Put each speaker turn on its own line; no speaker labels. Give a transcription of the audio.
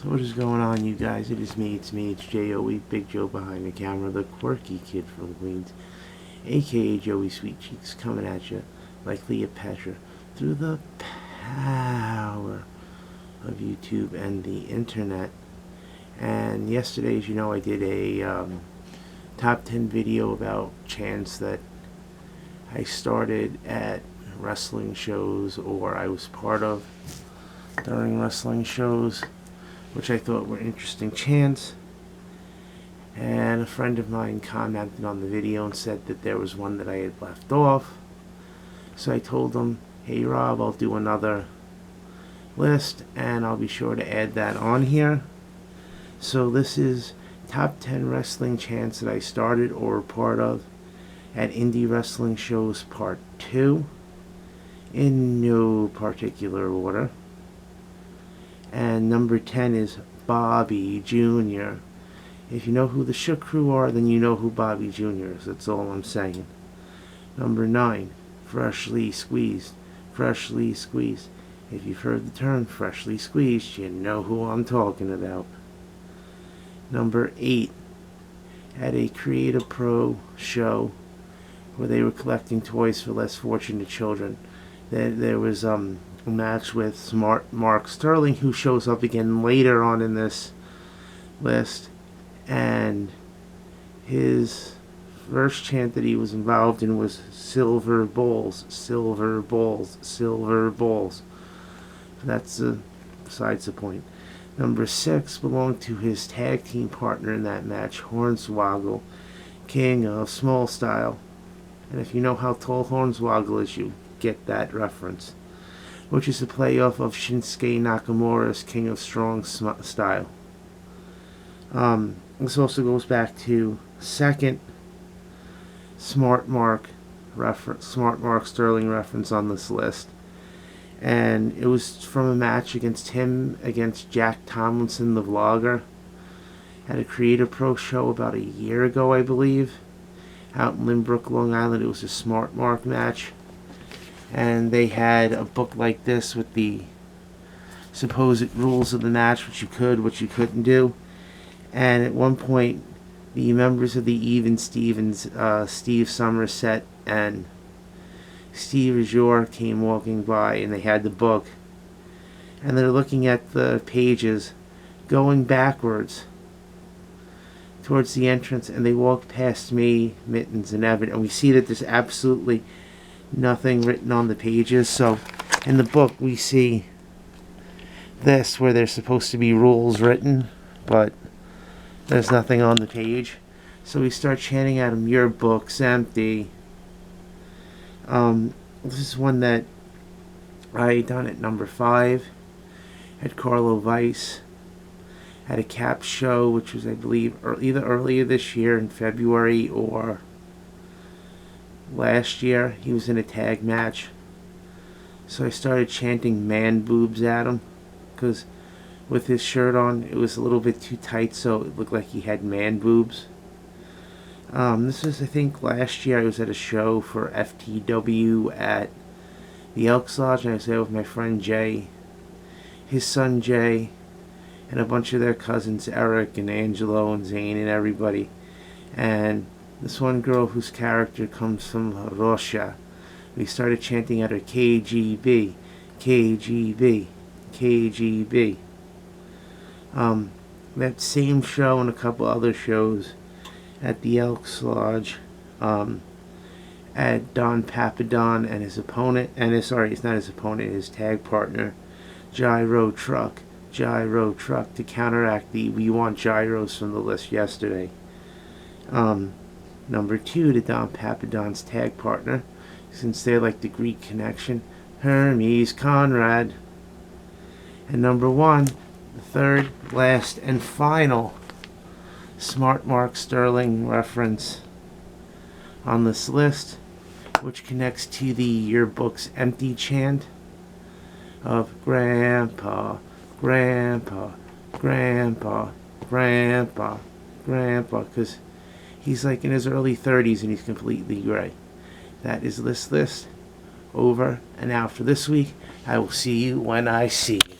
What is going on, you guys? It's me, it's J.O.E. Big Joe behind the camera, the quirky kid from Queens, aka Joey Sweet Cheeks, coming at you like Cleopatra through the power of YouTube and the internet. And yesterday, as you know, I did a top 10 video about chants that I started at wrestling shows or I was part of during wrestling shows, which I thought were interesting chants. And a friend of mine commented on the video and said that there was one that I had left off. So I told him, hey Rob, I'll do another list and I'll be sure to add that on here. So this is top 10 wrestling chants that I started or were part of at indie wrestling shows part 2, in no particular order. And number 10 is Bobby Jr. If you know who the Shook Crew are, then you know who Bobby Jr. is. That's all I'm saying. Number 9, Freshly Squeezed. Freshly Squeezed. If you've heard the term freshly squeezed, you know who I'm talking about. Number 8, at a Creative Pro show where they were collecting toys for less fortunate children, there was a match with Smart Mark Sterling, who shows up again later on in this list, and his first chant that he was involved in was Silver Bowls, Silver Bowls, Silver Bowls. That's besides the point. Number 6 belonged to his tag team partner in that match, Hornswoggle, king of small style. And if you know how tall Hornswoggle is, you get that reference, which is a play-off of Shinsuke Nakamura's King of Strong Style. This also goes back to second Smart Mark Sterling reference on this list, and it was from a match against Jack Tomlinson, the vlogger, at a Creative Pro show about a year ago, I believe, out in Lynbrook, Long Island. It was a Smart Mark match. And they had a book like this with the supposed rules of the match, what you could, what you couldn't do. And at one point, the members of the Even Stevens, Steve Somerset and Steve Azure came walking by, and they had the book. And they're looking at the pages, going backwards towards the entrance, and they walk past me, Mittens, and Evan, and we see that there's absolutely nothing written on the pages. So in the book we see this where there's supposed to be rules written, but there's nothing on the page. So we start chanting at him, your book's empty. This is one that I done at number 5 at Carlo Weiss at a Cap show, which was, I believe, either earlier this year in February or last year. He was in a tag match, so I started chanting man boobs at him, because with his shirt on it was a little bit too tight, so it looked like he had man boobs. This was, I think, last year. I was at a show for FTW at the Elks Lodge, and I was there with my friend Jay, his son Jay, and a bunch of their cousins, Eric and Angelo and Zane and everybody. And this one girl whose character comes from Russia, we started chanting at her, KGB, KGB, KGB. That same show and a couple other shows at the Elks Lodge, at Don Papadon and his opponent, it's not his opponent, his tag partner, Gyro Truck, to counteract the We Want Gyros from the list yesterday. Number 2, to Don Papadon's tag partner, since they're like the Greek connection, Hermes Conrad. And number 1, the third, last, and final Smart Mark Sterling reference on this list, which connects to the Your Book's Empty chant of Grandpa, Grandpa, Grandpa, Grandpa, Grandpa, because he's like in his early 30s and he's completely gray. That is this list over and out for this week. I will see you when I see you.